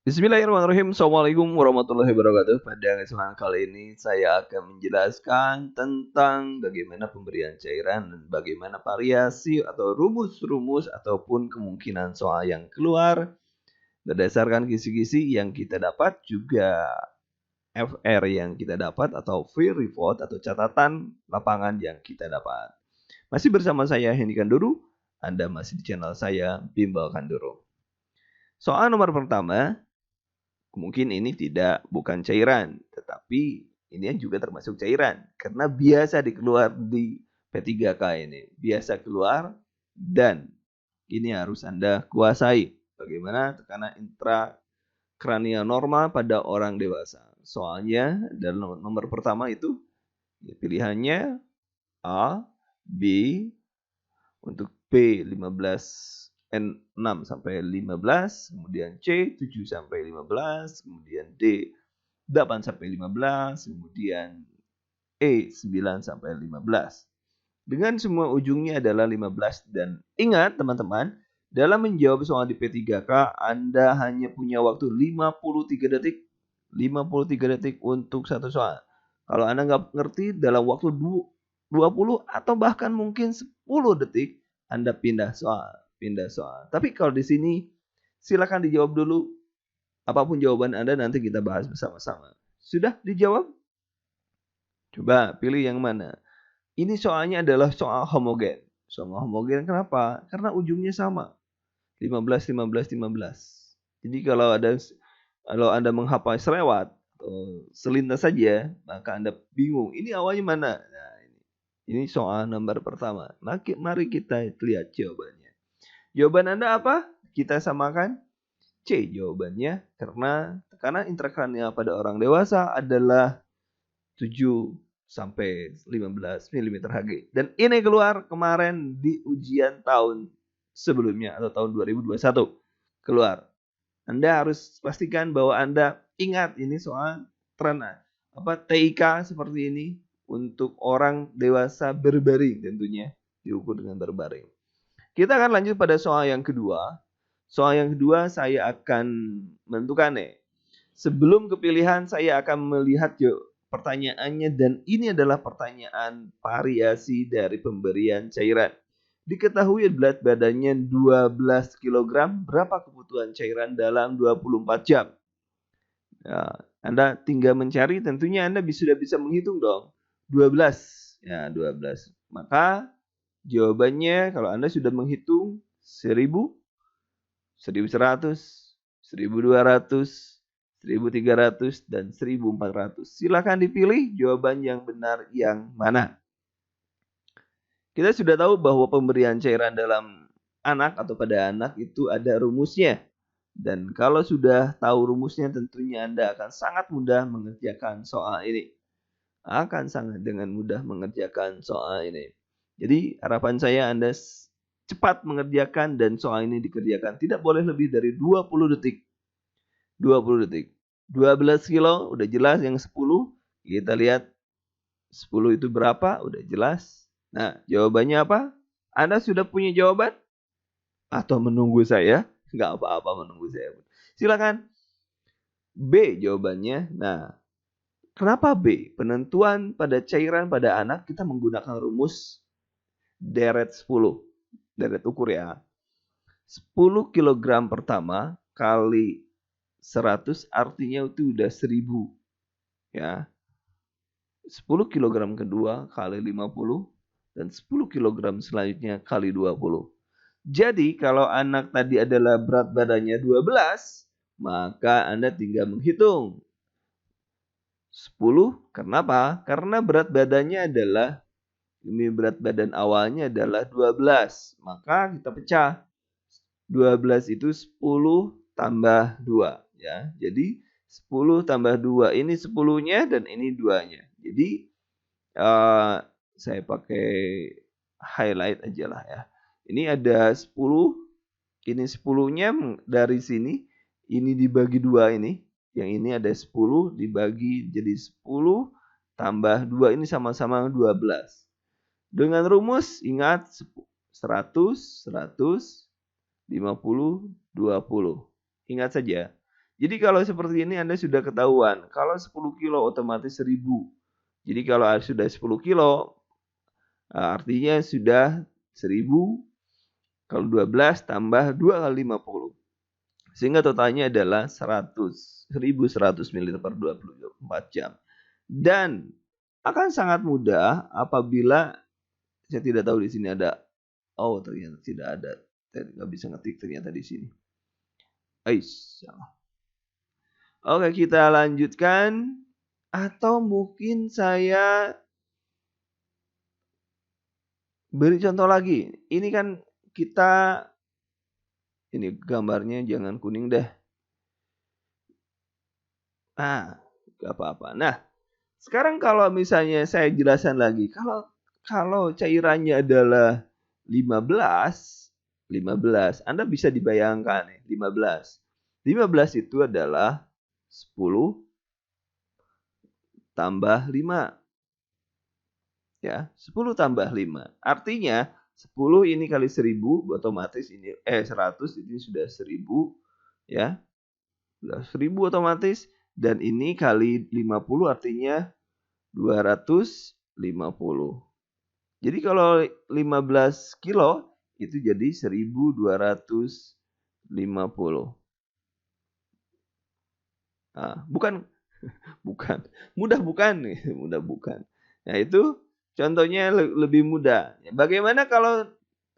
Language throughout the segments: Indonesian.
Bismillahirrahmanirrahim. Assalamualaikum warahmatullahi wabarakatuh. Pada kesempatan kali ini saya akan menjelaskan tentang bagaimana pemberian cairan dan bagaimana variasi atau rumus-rumus ataupun kemungkinan soal yang keluar berdasarkan kisi-kisi yang kita dapat, juga FR yang kita dapat atau field report atau catatan lapangan yang kita dapat. Masih bersama saya Hendy Kanduru. Anda masih di channel saya Bimbel Kanduru. Soal nomor pertama, mungkin ini bukan cairan, tetapi ini juga termasuk cairan karena biasa dikeluar di P3K ini. Biasa keluar dan ini harus Anda kuasai. Bagaimana tekanan intrakranial normal pada orang dewasa. Soalnya dalam nomor pertama itu pilihannya A, B, untuk B 6 sampai 15, kemudian C 7 sampai 15, kemudian D 8 sampai 15, kemudian E 9 sampai 15. Dengan semua ujungnya adalah 15 dan ingat teman-teman, dalam menjawab soal di P3K Anda hanya punya waktu 53 detik. 53 detik untuk satu soal. Kalau Anda nggak ngerti dalam waktu 20 atau bahkan mungkin 10 detik Anda pindah soal. Tapi kalau di sini silakan dijawab dulu. Apapun jawaban Anda nanti kita bahas bersama-sama. Sudah dijawab? Coba pilih yang mana. Ini soalnya adalah soal homogen. Soal homogen kenapa? Karena ujungnya sama. 15, 15, 15. Jadi kalau Anda menghafal selewat selintas saja, maka Anda bingung. Ini awalnya mana? Nah, ini soal nomor pertama. Mari kita lihat jawabannya. Jawaban Anda apa? Kita samakan C jawabannya, karena tekanan intrakranial pada orang dewasa adalah 7 sampai 15 mm Hg. Dan ini keluar kemarin di ujian tahun sebelumnya atau tahun 2021. Keluar. Anda harus pastikan bahwa Anda ingat ini soal tren TIK seperti ini untuk orang dewasa berbaring, tentunya diukur dengan berbaring. Kita akan lanjut pada soal yang kedua. Soal yang kedua saya akan menentukan nih. Sebelum kepilihan saya akan melihat pertanyaannya, dan ini adalah pertanyaan variasi dari pemberian cairan. Diketahui berat badannya 12 kg, berapa kebutuhan cairan dalam 24 jam? Ya, Anda tinggal mencari, tentunya Anda sudah bisa menghitung dong. 12. Ya, 12. Maka jawabannya kalau Anda sudah menghitung 1000, 1100, 1200, 1300, dan 1400. Silakan dipilih jawaban yang benar yang mana. Kita sudah tahu bahwa pemberian cairan dalam anak atau pada anak itu ada rumusnya. Dan kalau sudah tahu rumusnya, tentunya Anda akan sangat mudah mengerjakan soal ini. Jadi harapan saya Anda cepat mengerjakan dan soal ini dikerjakan. Tidak boleh lebih dari 20 detik. 20 detik. 12 kilo udah jelas, yang 10 kita lihat 10 itu berapa, udah jelas. Nah, jawabannya apa? Anda sudah punya jawaban? Atau menunggu saya? Nggak apa-apa menunggu saya. Silakan. B jawabannya. Nah, kenapa B? Penentuan pada cairan pada anak kita menggunakan rumus deret 10. Deret ukur ya. 10 kg pertama kali 100 artinya itu udah 1000. Ya. 10 kg kedua kali 50 dan 10 kg selanjutnya kali 20. Jadi kalau anak tadi adalah berat badannya 12, maka Anda tinggal menghitung 10. Kenapa? Karena berat badannya adalah, ini berat badan awalnya adalah 12. Maka kita pecah. 12 itu 10 tambah 2. Ya. Jadi 10 tambah 2. Ini 10-nya dan ini 2-nya. Jadi saya pakai highlight aja lah ya. Ini ada 10. Ini 10-nya dari sini. Ini dibagi 2 ini. Yang ini ada 10 dibagi jadi 10 tambah 2. Ini sama-sama 12. Dengan rumus ingat 100, 100, 50, 20. Ingat saja. Jadi kalau seperti ini Anda sudah ketahuan. Kalau 10 kilo otomatis 1000. Jadi kalau sudah 10 kilo, artinya sudah 1000. Kalau 12 tambah 2 kali 50. Sehingga totalnya adalah 1100 ml per 24 jam. Dan akan sangat mudah apabila saya tidak tahu di sini ada. Oh, ternyata tidak ada. Saya nggak bisa ngetik ternyata di sini. Salah. Oke, kita lanjutkan. Atau mungkin saya beri contoh lagi. Ini kan kita, ini gambarnya jangan kuning deh. Gak apa-apa. Nah, sekarang kalau misalnya saya jelaskan lagi. Kalau cairannya adalah 15, Anda bisa dibayangkan nih, 15. 15 itu adalah 10 tambah 5. Ya, 10 tambah 5. Artinya 10 ini kali 1000 otomatis ini 100 ini sudah 1000 ya. Sudah 1000 otomatis dan ini kali 50 artinya 250. Jadi kalau 15 kilo itu jadi 1250. Bukan mudah bukan? Mudah bukan. Nah, itu contohnya lebih mudah. Bagaimana kalau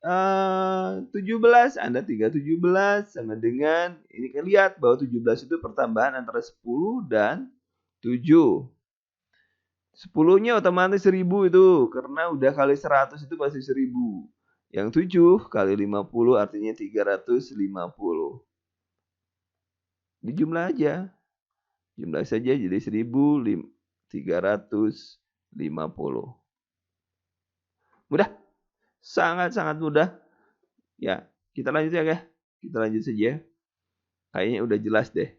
17? Anda tinggal 17 sama dengan ini kan lihat bahwa 17 itu pertambahan antara 10 dan 7. 10-nya otomatis 1000 itu karena udah kali 100 itu pasti 1000. Yang 7 kali 50 artinya 350. Dijumlah aja. Jumlah saja jadi 1350. Mudah? Sangat-sangat mudah. Ya, kita lanjut ya. Kita lanjut saja. Kayaknya udah jelas deh.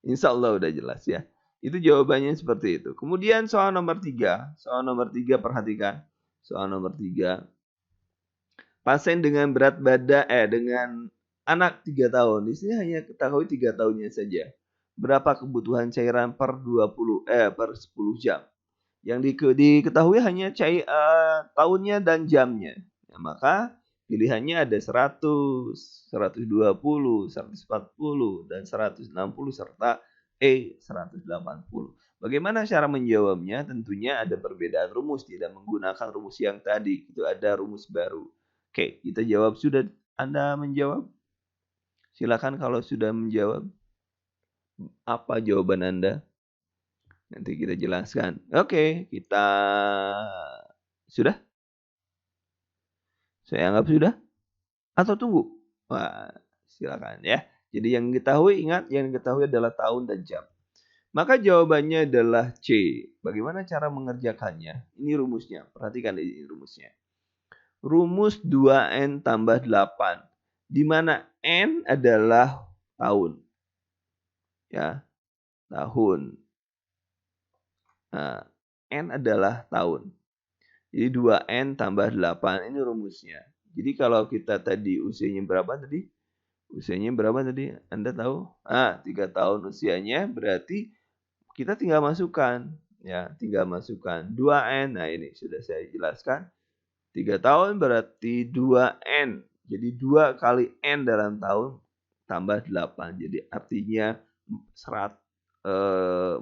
Insya Allah udah jelas ya. Itu jawabannya seperti itu. Kemudian soal nomor 3. Soal nomor 3 perhatikan. Soal nomor 3. Pasien dengan berat badan dengan anak 3 tahun. Di sini hanya ketahui 3 tahunnya saja. Berapa kebutuhan cairan per 10 jam? Yang diketahui hanya tahunnya dan jamnya. Ya, maka pilihannya ada 100, 120, 140, dan 160 serta 180. Bagaimana cara menjawabnya? Tentunya ada perbedaan rumus, tidak menggunakan rumus yang tadi. Itu ada rumus baru. Oke, kita jawab. Sudah Anda menjawab? Silakan kalau sudah menjawab. Apa jawaban Anda? Nanti kita jelaskan. Oke, kita sudah? Saya anggap sudah? Atau tunggu? Wah, silakan ya. Jadi yang diketahui, ingat yang diketahui adalah tahun dan jam. Maka jawabannya adalah C. Bagaimana cara mengerjakannya? Ini rumusnya. Perhatikan ini rumusnya. Rumus 2N tambah 8. Di mana N adalah tahun. Ya, tahun. Nah, N adalah tahun. Jadi 2N tambah 8. Ini rumusnya. Jadi kalau kita tadi usianya berapa tadi? Usianya berapa tadi? Anda tahu? 3 tahun usianya berarti kita tinggal masukkan. Ya, tinggal masukkan 2N. Nah, ini sudah saya jelaskan. 3 tahun berarti 2N. Jadi 2 kali N dalam tahun tambah 8. Jadi artinya 14.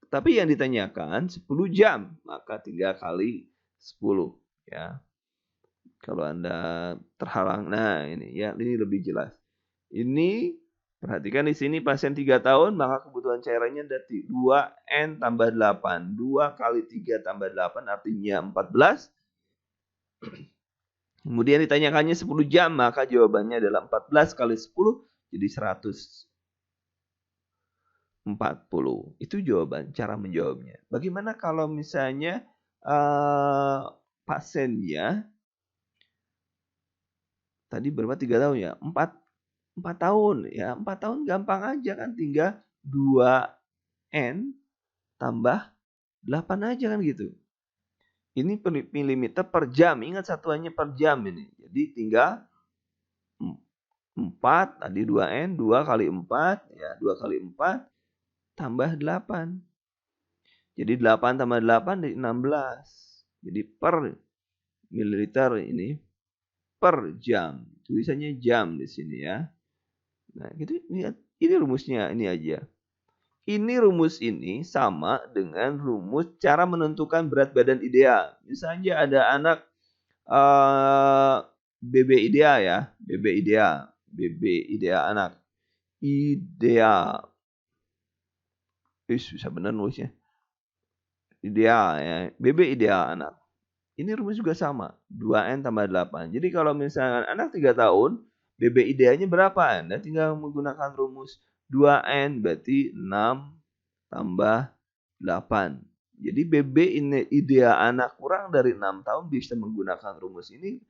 Tapi yang ditanyakan 10 jam. Maka 3 kali 10. Ya. Kalau Anda terhalang. Nah ini ya, ini lebih jelas. Ini perhatikan di sini pasien 3 tahun. Maka kebutuhan cairannya ada 2N tambah 8. 2 kali 3 tambah 8 artinya 14. Kemudian ditanyakannya 10 jam, maka jawabannya adalah 14 kali 10 jadi 140. Itu jawaban, cara menjawabnya. Bagaimana kalau misalnya pasiennya tadi berapa 3 tahun ya? 4 tahun ya. 4 tahun gampang aja kan, tinggal 2N tambah 8 aja kan gitu. Ini milimeter per jam. Ingat satuannya per jam ini. Jadi tinggal 4, tadi 2N, 2 kali 4, ya 2 kali 4, tambah 8. Jadi 8 tambah 8 jadi 16. Jadi per mililiter ini per jam. Tulisannya jam di sini ya. Nah, gitu ini rumusnya ini aja. Ini rumus ini sama dengan rumus cara menentukan berat badan ideal. Misalnya ada anak BB ideal ya, BB ideal anak. Ideal. Bisa benar nulisnya. Ideal ya, BB ideal anak. Ini rumus juga sama, 2N tambah 8. Jadi kalau misalkan anak 3 tahun, BB idealnya berapa? Anda tinggal menggunakan rumus 2N, berarti 6 tambah 8. Jadi BB ini ideal anak kurang dari 6 tahun bisa menggunakan rumus ini.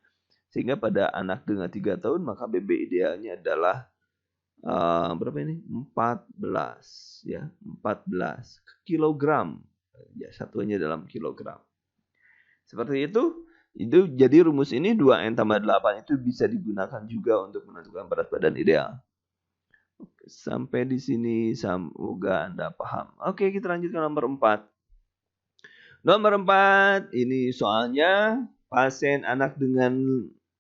Sehingga pada anak dengan 3 tahun, maka BB idealnya adalah berapa ini? 14 ya, 14 kilogram. Ya, satuannya dalam kilogram. Seperti itu jadi rumus ini 2N tambah 8 itu bisa digunakan juga untuk menentukan berat badan ideal. Sampai di sini semoga Anda paham. Oke, kita lanjut ke nomor 4. Nomor 4 ini soalnya pasien anak dengan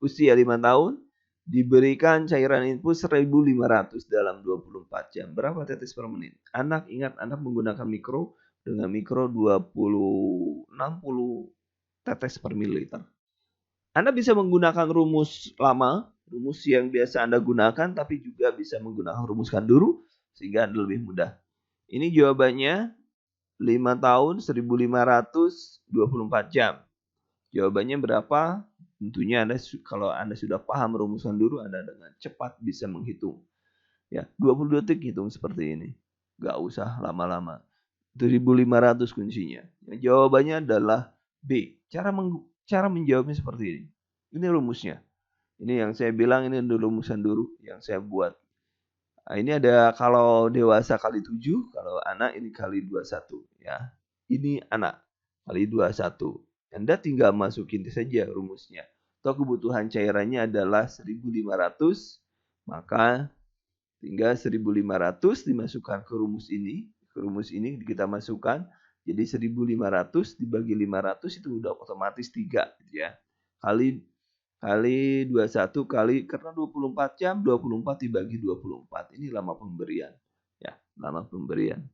usia 5 tahun diberikan cairan infus 1.500 dalam 24 jam. Berapa tetes per menit? Ingat anak menggunakan mikro dengan mikro 60 tetes per mililiter. Anda bisa menggunakan rumus lama, rumus yang biasa Anda gunakan, tapi juga bisa menggunakan rumus Kanduru sehingga Anda lebih mudah. Ini jawabannya 5 tahun 1.524 jam. Jawabannya berapa? Tentunya kalau Anda sudah paham rumus Kanduru, Anda dengan cepat bisa menghitung. Ya, 20 detik hitung seperti ini. Gak usah lama-lama. 1.500 kuncinya. Jawabannya adalah B. Cara menjawabnya seperti ini. Ini rumusnya. Ini yang saya bilang ini rumusan dulu yang saya buat. Nah, ini ada kalau dewasa kali 7, kalau anak ini kali 21 ya. Ini anak kali 21. Anda tinggal masukin saja rumusnya. Atau kebutuhan cairannya adalah 1.500, maka tinggal 1.500 dimasukkan ke rumus ini. Ke rumus ini kita masukkan. Jadi 1.500 dibagi 500 itu udah otomatis 3 gitu ya. Kali 21 kali karena 24 jam 24 dibagi 24. Ini lama pemberian. Ya, lama pemberian.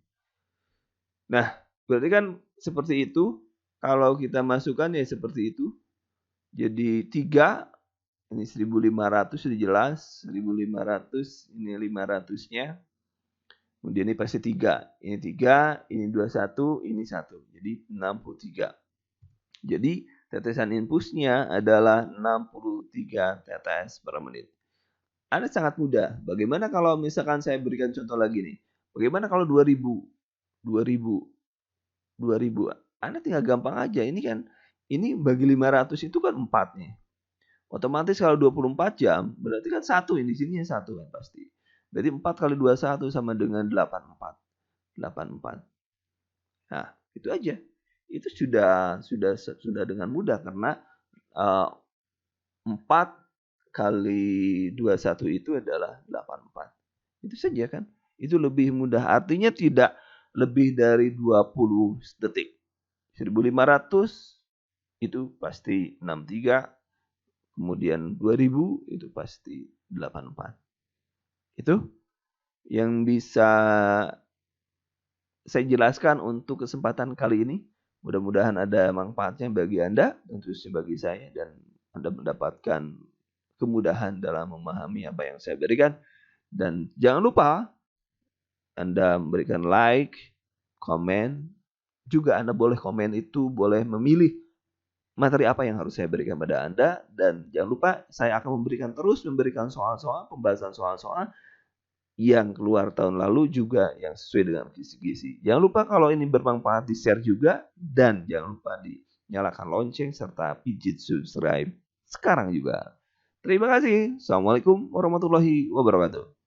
Nah, berarti kan seperti itu. Kalau kita masukkan ya seperti itu. Jadi 3 ini 1.500 sudah jelas. 1.500 ini 500-nya. Kemudian ini pasti 3. Ini 3, ini 21, ini 1. Jadi 63. Jadi tetesan infusnya adalah 63 tetes per menit. Anda sangat mudah. Bagaimana kalau misalkan saya berikan contoh lagi nih. Bagaimana kalau 2000? 2000. Anda tinggal gampang aja. Ini bagi 500 itu kan 4 nih. Otomatis kalau 24 jam berarti kan 1 ini di sini 1 kan pasti. Berarti 4 kali 21 sama dengan 84. 84. Nah, itu aja. Itu sudah dengan mudah karena 4 kali 21 itu adalah 84. Itu saja kan. Itu lebih mudah. Artinya tidak lebih dari 20 detik. 1.500 itu pasti 63. Kemudian 2000 itu pasti 84. Itu yang bisa saya jelaskan untuk kesempatan kali ini. Mudah-mudahan ada manfaatnya bagi Anda, tentunya bagi saya, dan Anda mendapatkan kemudahan dalam memahami apa yang saya berikan. Dan jangan lupa Anda memberikan like, komen. Juga Anda boleh komen itu, boleh memilih materi apa yang harus saya berikan pada Anda. Dan jangan lupa saya akan memberikan soal-soal, pembahasan soal-soal yang keluar tahun lalu juga yang sesuai dengan kisi-kisi. Jangan lupa kalau ini bermanfaat di-share juga. Dan jangan lupa dinyalakan lonceng serta pijit subscribe sekarang juga. Terima kasih. Assalamualaikum warahmatullahi wabarakatuh.